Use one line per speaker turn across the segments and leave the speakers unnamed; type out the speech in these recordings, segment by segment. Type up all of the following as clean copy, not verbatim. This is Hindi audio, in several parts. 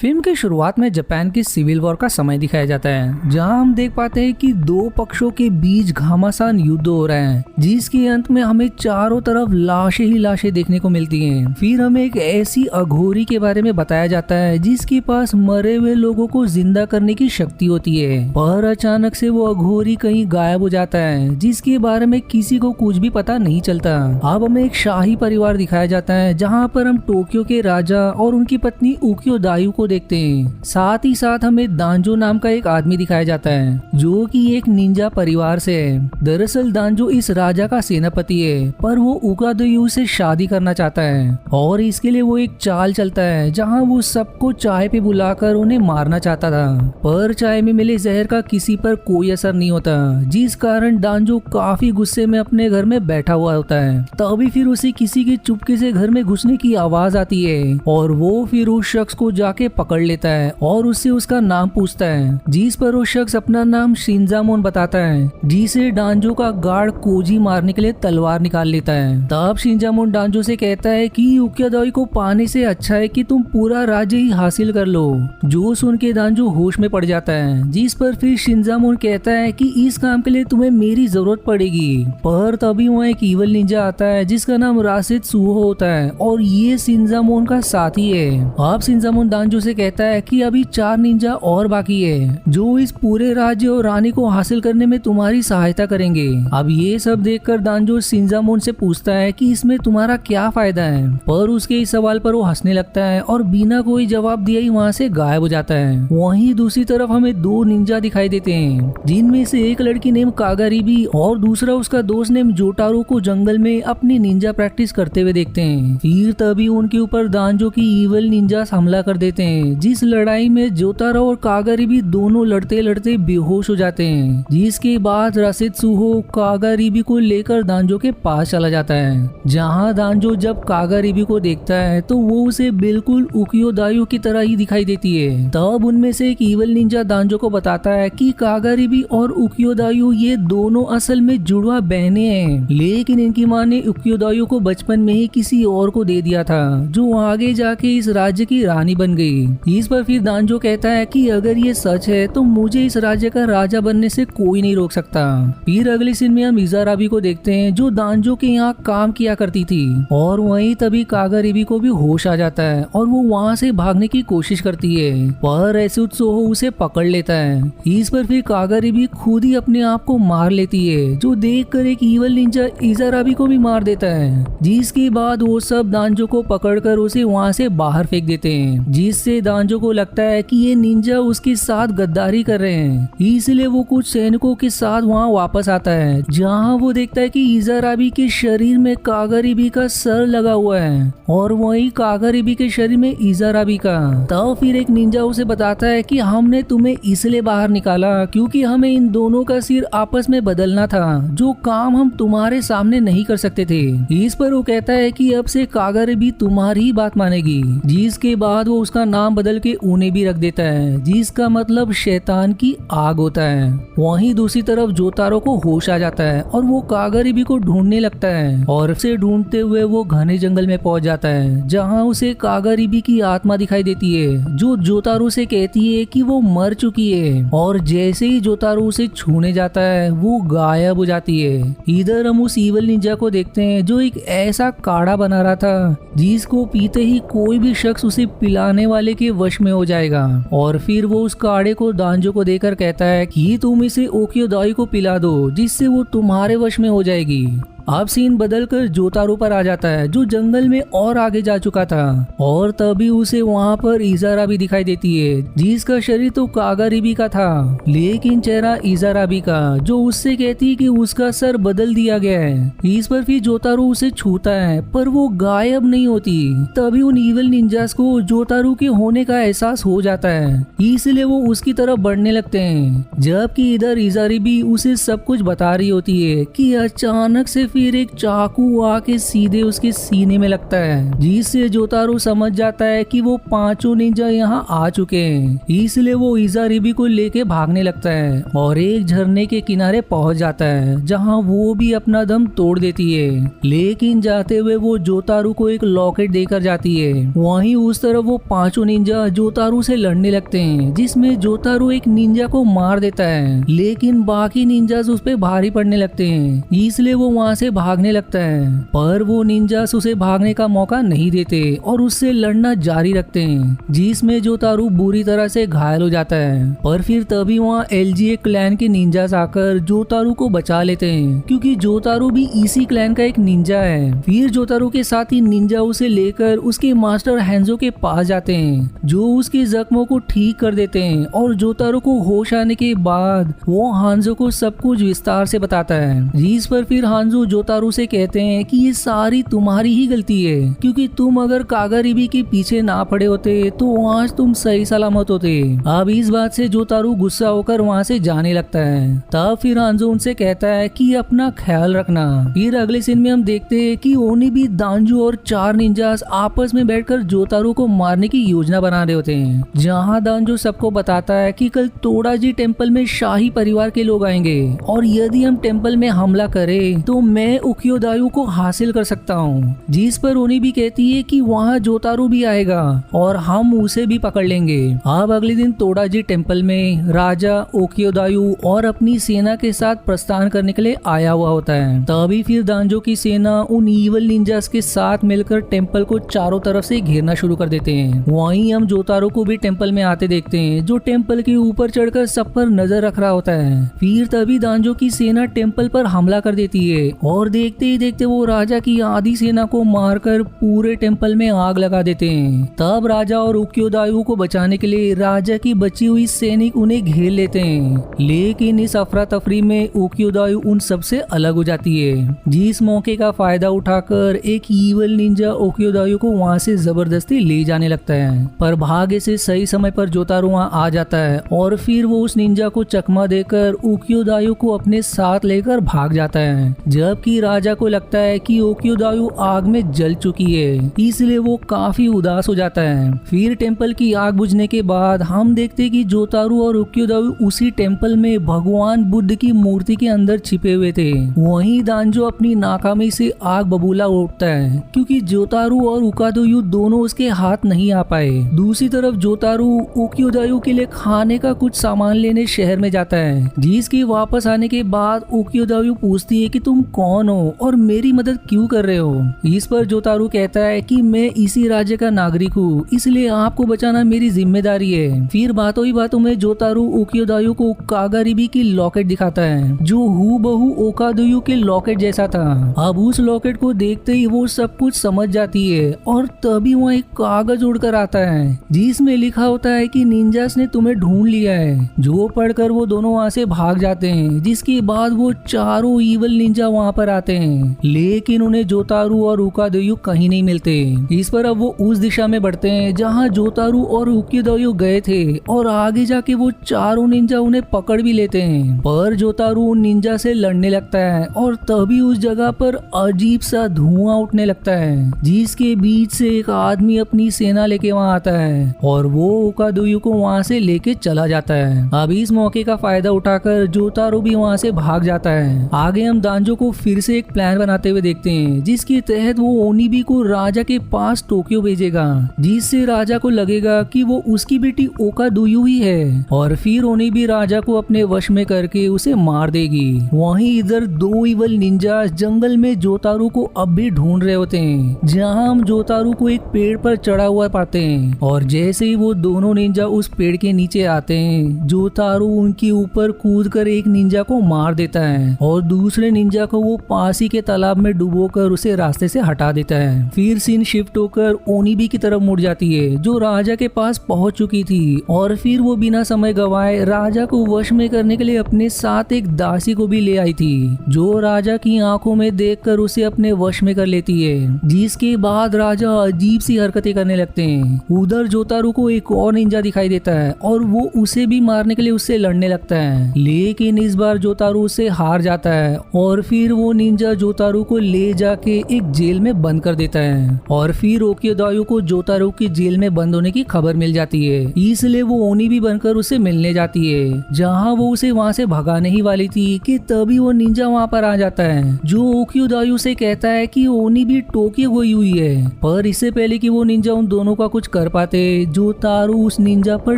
फिल्म की शुरुआत में जापान की सिविल वॉर का समय दिखाया जाता है, जहां हम देख पाते हैं कि दो पक्षों के बीच घमासान युद्ध हो रहा है, जिसके अंत में हमें चारों तरफ लाशें ही लाशें देखने को मिलती हैं। फिर हमें एक ऐसी अघोरी के बारे में बताया जाता है जिसके पास मरे हुए लोगों को जिंदा करने की शक्ति होती है, पर अचानक से वो अघोरी कहीं गायब हो जाता है, जिसके बारे में किसी को कुछ भी पता नहीं चलता। अब हमें एक शाही परिवार दिखाया जाता है, जहाँ पर हम टोक्यो के राजा और उनकी पत्नी उकियो दायु को देखते हैं। साथ ही साथ हमें दांजो नाम का एक आदमी दिखाया जाता है, जो कि एक निंजा परिवार से है। दरअसल दांजो इस राजा का सेनापति है, पर वो उकादोयु से शादी करना चाहता है और इसके लिए वो एक चाल चलता है, जहां वो सबको चाय पे बुलाकर उन्हें मारना चाहता था, पर चाय में मिले जहर का किसी पर कोई असर नहीं होता, जिस कारण दांजो काफी गुस्से में अपने घर में बैठा हुआ होता है। तभी फिर उसे किसी के चुपके से घर में घुसने की आवाज आती है और वो फिर उस शख्स को जाके पकड़ लेता है और उससे उसका नाम पूछता है, जिस पर वो शख्स अपना नाम शिनजामोन बताता है, जिसे डांजो का गार्ड कोजी मारने के लिए तलवार निकाल लेता है। तब शिनजामोन डांजो से कहता है कि उकियोदाई को पाने से अच्छा है कि तुम पूरा राज्य ही हासिल कर लो। जो सुन के डांजो होश में पड़ जाता है, जिस पर फिर शिनजामोन कहता है कि इस काम के लिए तुम्हें मेरी जरूरत पड़ेगी। पर तभी वहाँ एक ईवल निंजा आता है जिसका नाम राशिद सुहो होता है और ये शिनजामोन का साथी है। अब शिनजामोन दांजो से कहता है कि अभी 4 निंजा और बाकी है, जो इस पूरे राज्य और रानी को हासिल करने में तुम्हारी सहायता करेंगे। अब ये सब देखकर दांजो शिनजामोन से पूछता है कि इसमें तुम्हारा क्या फायदा है, पर उसके इस सवाल पर वो हंसने लगता है और बिना कोई जवाब दिए ही वहाँ से गायब हो जाता है। वहीं दूसरी तरफ हमें 2 निंजा दिखाई देते हैं, जिनमें से एक लड़की नेम कागारिबी और दूसरा उसका दोस्त नेम जोटारो को जंगल में अपनी निंजा प्रैक्टिस करते हुए देखते हैं। फिर तभी उनके ऊपर दांजो की ईवल निंजास हमला कर देते हैं, जिस लड़ाई में जोटारो और कागारिबी दोनों लड़ते लड़ते बेहोश हो जाते हैं, जिसके बाद राशिद सुहो कागारिबी को लेकर दांजो के पास चला जाता है। जहां दांजो जब कागारिबी को देखता है तो वो उसे बिल्कुल उकियोदायु की तरह ही दिखाई देती है। तब उनमें से एक ईवल निंजा दांजो को बताता है कि कागारिबी और उकियोदायु ये दोनों असल में जुड़वा बहनें हैं, लेकिन इनकी माँ ने उकियोदायु को बचपन में ही किसी और को दे दिया था, जो आगे जाके इस राज्य की रानी बन गई। इस पर फिर दांजो कहता है कि अगर ये सच है तो मुझे इस राज्य का राजा बनने से कोई नहीं रोक सकता। फिर अगले सीन में हम इजाराबी को देखते हैं, जो दांजो के यहाँ काम किया करती थी, और वहीं तभी कागारिबी को भी होश आ जाता है और वो वहाँ से भागने की कोशिश करती है, पर एसुत सोहो उसे पकड़ लेता है। इस पर फिर कागारिबी खुद ही अपने आप को मार लेती है, जो देखकर एक ईवल निंजा इजाराबी को भी मार देता है, जिसके बाद वो सब दांजो को पकड़कर उसे वहाँ से बाहर फेंक देते हैं, जिससे दांजो को लगता है कि ये निंजा उसके साथ गद्दारी कर रहे हैं। इसलिए वो कुछ सैनिकों के साथ वहाँ वापस आता है, जहाँ वो देखता है कि इजाराबी के शरीर में कागारिबी का सर लगा हुआ है और वही कागारिबी के शरीर में इजाराबी का। तब फिर एक निंजा उसे बताता है कि हमने तुम्हें इसलिए बाहर निकाला क्योंकि हमें इन दोनों का सिर आपस में बदलना था, जो काम हम तुम्हारे सामने नहीं कर सकते थे। इस पर वो कहता है कि अब से कागारिबी तुम्हारी ही बात मानेगी, जिसके बाद वो उसका नाम बदल के उने भी रख देता है, जिसका मतलब शैतान की आग होता है। वहीं दूसरी तरफ जोतारो को होश आ जाता है और वो कागारिबी को ढूंढने लगता है, और उसे ढूंढते हुए वो घने जंगल में पहुंच जाता है, जहां उसे कागारिबी की आत्मा दिखाई देती है, जो जोतारो से कहती है कि वो मर चुकी है, और जैसे ही जोतारो उसे छूने जाता है वो गायब हो जाती है। इधर हम उस ईवल निंजा को देखते हैं, जो एक ऐसा काढ़ा बना रहा था जिसको पीते ही कोई भी शख्स उसे पिलाने वाले के वश में हो जाएगा, और फिर वो उस काढ़े को दांजो को देकर कहता है कि तुम इसे उकियोदाई को पिला दो, जिससे वो तुम्हारे वश में हो जाएगी। अब सीन बदलकर जोतारो पर आ जाता है, जो जंगल में और आगे जा चुका था, और तभी उसे वहाँ पर इजाराबी दिखाई देती है, जिसका शरीर तो कागारिबी का था, लेकिन चेहरा इजाराबी का, जो उससे कहती है कि उसका सर बदल दिया गया है। इस पर फिर जोतारो उसे छूता है, पर वो गायब नहीं होती। तभी उन ईवल निंजास को जोतारो के होने का एहसास हो जाता है, इसलिए वो उसकी तरफ बढ़ने लगते हैं, जबकि इधर इजाराबी उसे सब कुछ बता रही होती है कि अचानक से फिर एक चाकू आके सीधे उसके सीने में लगता है, जिससे जोतारो समझ जाता है कि वो पांचों निंजा यहाँ आ चुके हैं। इसलिए वो इजारिबी को लेके भागने लगता है और एक झरने के किनारे पहुंच जाता है, जहाँ वो भी अपना दम तोड़ देती है। लेकिन जाते हुए वो जोतारो को एक लॉकेट देकर जाती है। वहीं उस तरफ वो पांचों निंजा जोतारो से लड़ने लगते हैं, जिसमें जोतारो एक निंजा को मार देता है, लेकिन बाकी निंजास उस पे भारी पड़ने लगते हैं, इसलिए वो वहाँ से भागने लगता है। पर वो निंजास उसे भागने का मौका नहीं देते और उससे लड़ना जारी रखते हैं, जिसमें जोतारो बुरी तरह से घायल हो जाता है। पर फिर तभी वहाँ एलजीए क्लैन के निंजास आकर जोतारो को बचा लेते हैं, क्योंकि जोतारो भी इसी क्लैन का एक निंजा है। फिर जोतारो के साथ ही निंजा उसे लेकर उसके मास्टर हैंजो के पास जाते हैं, जो उसके जख्मों को ठीक कर देते हैं। और जोतारो को होश आने के बाद वो हांजो को सब कुछ विस्तार से बताता है, जिस पर फिर हांजो जोतारो से कहते हैं कि ये सारी तुम्हारी ही गलती है, क्योंकि तुम अगर कागारिबी के पीछे ना पड़े होते तो आज तुम सही सलामत होते। अब इस बात से जोतारो गुस्सा होकर वहाँ से जाने लगता है। तब फिर हांजो उनसे कहता है कि अपना ख्याल रखना। फिर अगले सीन में हम देखते हैं कि ओनिबी, दांजो और 4 निंजास आपस में बैठकर जोतारो को मारने की योजना बना रहे होते हैं, जहाँ दांजो सबको बताता है कि कल तोडाजी टेम्पल में शाही परिवार के लोग आएंगे और यदि हम टेम्पल में हमला करें तो मैं उकियोदायु को हासिल कर सकता हूँ। जिस पर ओनिबी कहती है कि वहाँ जोतारो भी आएगा और हम उसे भी पकड़ लेंगे। अब अगले दिन तोडाजी टेम्पल में राजा उकियोदायु और अपनी सेना के साथ प्रस्थान करने के लिए आया हुआ होता है। तभी फिर दांजो की सेना उन ईवल निंजास के साथ मिलकर टेम्पल को चारों तरफ से घेरना शुरू कर देते हैं। वहीं हम जोतारो को भी टेम्पल में आते देखते हैं, जो टेम्पल के ऊपर चढ़कर सब पर नजर रख रहा होता है। फिर तभी दांजो की सेना टेम्पल पर हमला कर देती है और देखते ही देखते वो राजा की आधी सेना को मारकर पूरे टेम्पल में आग लगा देते हैं। तब राजा और उकियोदायु को बचाने के लिए राजा की बची हुई सैनिक उन्हें घेर लेते हैं, लेकिन इस अफरा तफरी में उकियोदायु उन सबसे अलग हो जाती है। जिस मौके का फायदा उठाकर एक ईवल निंजा उकियोदायु को वहाँ से जबरदस्ती ले जाने लगता है, पर भाग्य से सही समय पर जोतारो वहाँ आ जाता है और फिर वो उस निंजा को चकमा देकर उकियोदायु को अपने साथ लेकर भाग जाता है। जबकि राजा को लगता है कि उकियोदायु आग में जल चुकी है, इसलिए वो काफी उदास हो जाता है। फिर टेम्पल की आग बुझने के बाद हम देखते कि जोतारो और उकियोदायु उसी टेम्पल में भगवान बुद्ध की मूर्ति के अंदर छिपे हुए थे। वहीं दांजो अपनी नाकामी से आग बबूला उठता है, क्योंकि जोतारो और उकादोयु दोनों उसके हाथ नहीं आ पाए। दूसरी तरफ जोतारो उकियोदायु के लिए खाने का कुछ सामान लेने शहर में जाता है, जिसके वापस आने के बाद उकियोदायु पूछती है कि तुम कौन हो और मेरी मदद क्यों कर रहे हो। इस पर जोतारो कहता है कि मैं इसी राज्य का नागरिक हूँ, इसलिए आपको बचाना मेरी जिम्मेदारी है। फिर बातों ही बातों में जोतारो उकियोदायु को कागारिबी की लॉकेट दिखाता है, जो हूबहू ओकादोयु के लॉकेट जैसा था। अब उस लॉकेट को देखते ही वो सब कुछ समझ जाती है और तभी वहाँ एक कागज उड़कर आता है, जिसमें लिखा होता है कि निंजास ने तुम्हें ढूंढ लिया है। जो पढ़कर वो दोनों वहाँ से भाग जाते हैं, जिसके बाद वो चारों ईवल निंजा वहाँ पर आते हैं, लेकिन उन्हें जोतारो और उकादोयु कहीं नहीं मिलते। इस पर अब वो उस दिशा में बढ़ते हैं जहाँ जोतारो और उकियोदायु गए थे और आगे जाके वो चारों निंजा उन्हें पकड़ भी लेते हैं। पर जोतारो उन निंजा से लड़ने लगता है और तभी उस जगह पर अजीब सा धुआं उठने लगता है, जिसके बीच से एक आदमी अपनी सेना लेके वहाँ आता है और वो उकादोयु को वहाँ से लेके चला जाता है। अब इस मौके का फायदा उठाकर जोतारो भी वहाँ से भाग जाता है। आगे हम दांजो को फिर से एक प्लान बनाते हुए देखते हैं, जिसके तहत वो ओनिबी को राजा के पास टोक्यो भेजेगा, जिससे राजा को लगेगा कि वो उसकी बेटी ओकादोयु ही है और फिर ओनिबी राजा को अपने वश में करके उसे मार देगी। वहीं इधर दो इवल निंजा जंगल में जोतारो को अब भी ढूंढ रहे होते हैं, जहां हम जोतारो को एक पेड़ पर चढ़ा हुआ पाते हैं और जैसे ही वो दोनों निंजा उस पेड़ के नीचे आते हैं, जोतारो उनके ऊपर कूदकर एक निंजा को मार देता है और दूसरे निंजा को वो पास ही के तालाब में डुबोकर उसे रास्ते से हटा देता है। फिर सीन शिफ्ट होकर ओनिबी की तरफ मुड़ जाती है, जो राजा के पास पहुंच चुकी थी और फिर वो बिना समय गवाए राजा को वश में करने के लिए अपने साथ एक दासी को भी ले आई थी, जो राजा की आंखों में देखकर उसे अपने वश में कर लेती है, जिसके बाद राजा अजीब सी हरकतें करने लगते हैं। उधर जोतारो को एक और निंजा दिखाई देता है और वो उसे भी मारने के लिए उससे लड़ने लगता है, लेकिन इस बार जोतारो उससे हार जाता है और फिर वो वो निंजा जोतारू को ले जाके एक जेल में बंद कर देता है और फिर ओकियोदायो को जोतारू की जेल में बंद होने की खबर मिल जाती है। इसलिए वो ओनी भी बनकर उसे मिलने जाती है, जहाँ वो उसे वहाँ से भगाने ही वाली थी कि तभी वो निंजा वहाँ पर आ जाता है, जो ओकियोदायो से कहता है कि ओनी भी टोक्यो गई हुई है। पर इससे पहले कि वो निंजा उन दोनों का कुछ कर पाते, जोतारू उस निंजा पर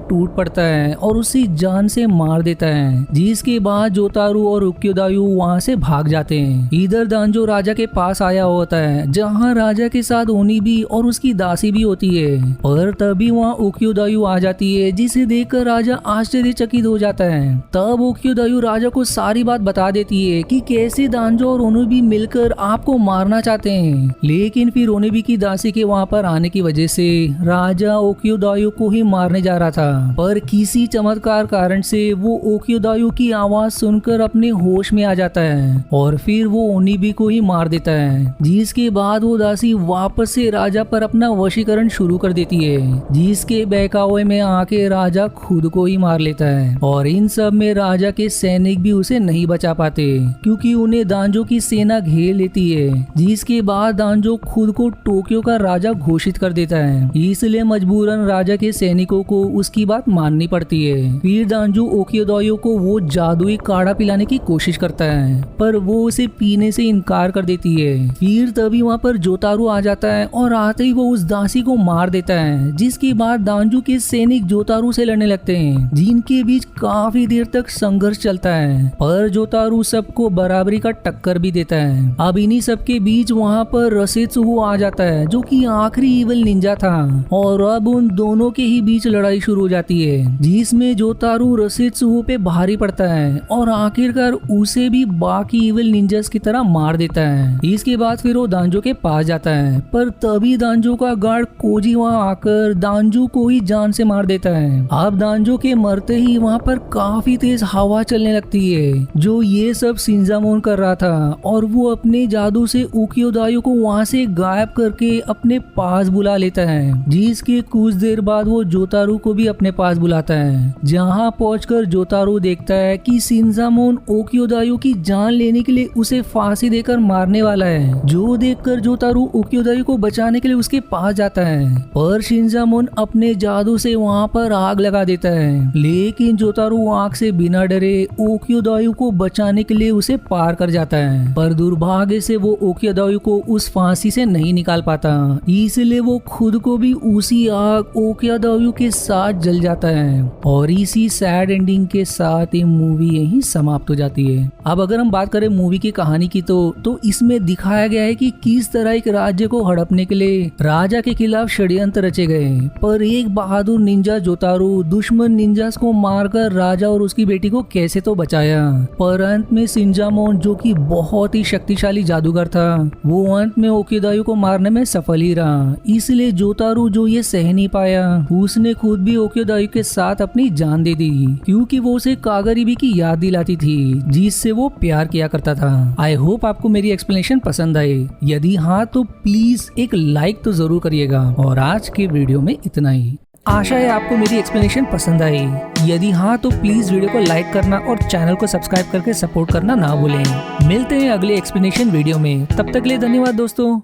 टूट पड़ता है और उसे जान से मार देता है, जिसके बाद जोतारू और ओकियोदायो वहाँ से भाग जाते हैं। इधर दांजो राजा के पास आया होता है, जहाँ राजा के साथ ओनी भी और उसकी दासी भी होती है। पर तभी वहाँ ओकियोदायो आ जाती है, जिसे देखकर राजा आश्चर्यचकित हो जाता है। तब ओकियोदायो राजा को सारी बात बता देती है कि कैसे दांजो और ओनोबी मिलकर आपको मारना चाहते हैं, लेकिन फिर ओनोबी की दासी के वहाँ पर आने की वजह से राजा ओकियोदायो को ही मारने जा रहा था। पर किसी चमत्कार कारण से वो ओकियोदायो की आवाज सुनकर अपने होश में आ जाता है और फिर वो ओनिबी को ही मार देता है, जिसके बाद वो दासी वापस से राजा पर अपना वशीकरण शुरू कर देती है, जिसके बहकावे में आके राजा खुद को ही मार लेता है। और इन सब में राजा के सैनिक भी उसे नहीं बचा पाते, क्योंकि उन्हें दांजो की सेना घेर लेती है, जिसके बाद दांजो खुद को टोक्यो का राजा घोषित कर देता है। इसलिए मजबूरन राजा के सैनिकों को उसकी बात माननी पड़ती है। फिर दांजो ओकियोदायो को वो जादुई काढ़ा पिलाने की कोशिश करता है, पर वो उसे पीने से इनकार कर देती है। फिर तभी वहाँ पर जोतारू आ जाता है और आते ही वो उस दासी को मार देता है, जिसके बाद दांजो के सैनिक जोतारू से लड़ने लगते हैं, जिनके बीच काफी देर तक संघर्ष चलता है। पर जोतारू सबको बराबरी का टक्कर भी देता है। अब इन्हीं सबके बीच वहाँ पर रसेत्सुहो आ जाता है, जो कि आखिरी इवल निंजा था, और अब उन दोनों के ही बीच लड़ाई शुरू हो जाती है, जिसमें जोतारू रसेत्सुहो पे भारी पड़ता है और आखिरकार उसे भी बाकी इविल निंजास की तरह मार देता है। इसके बाद फिर वो दांजो के पास जाता है, पर तभी दांजो का गार्ड कोजी वहाँ आकर दांजो को ही जान से मार देता है। अब दांजो के मरते ही वहाँ पर काफी तेज हवा चलने लगती है, जो ये सब शिंजामोन कर रहा था, और वो अपने जादू से ओकियोदायो को वहाँ से गायब करके अपने पास बुला लेता है, जिसके कुछ देर बाद वो जोतारू को भी अपने पास बुलाता है। जहाँ पहुंचकर जोतारू देखता है कि शिंजामोन ओकियोदायो की जान लेने के लिए उसे फांसी देकर मारने वाला है, जो देखकर जोतारू ओकियोदायो को बचाने के लिए उसके पास जाता है। पर शिंजामोन अपने जादू से वहाँ पर आग लगा देता है, लेकिन जोतारू आग से बिना डरे ओकियोदायो को बचाने के लिए उसे पार कर जाता है। पर दुर्भाग्य से वो ओकियोदायो को उस फांसी से नहीं निकाल पाता, इसलिए वो खुद को भी उसी आग ओकियोदायो के साथ जल जाता है। और इसी सैड एंडिंग के साथ ये मूवी यहीं समाप्त हो जाती है। अब अगर हम बात करें मूवी की कहानी की तो इसमें दिखाया गया है कि किस तरह एक राज्य को हड़पने के लिए राजा के खिलाफ षड्यंत्र रचे गए, पर एक बहादुर निंजा जोतारू दुश्मन निंजास को मारकर राजा और उसकी बेटी को कैसे तो बचाया। पर अंत में शिंजामोन, जो कि बहुत ही शक्तिशाली जादूगर था, वो अंत में ओकियोदायो को मारने में सफल ही रहा। इसलिए जोतारू जो ये सह नहीं पाया, उसने खुद भी ओकियोदायो के साथ अपनी जान दे दी, क्योंकि वो उसे कागरीबी की याद दिलाती थी, जिससे वो प्यार किया करता था। आई होप आपको मेरी एक्सप्लेनेशन पसंद आई। यदि हाँ तो प्लीज एक लाइक तो जरूर करिएगा। और आज के वीडियो में इतना ही। आशा है आपको मेरी एक्सप्लेनेशन पसंद आई। यदि हाँ तो प्लीज वीडियो को लाइक करना और चैनल को सब्सक्राइब करके सपोर्ट करना ना भूलें। मिलते हैं अगले एक्सप्लेनेशन वीडियो में, तब तक के लिए धन्यवाद दोस्तों।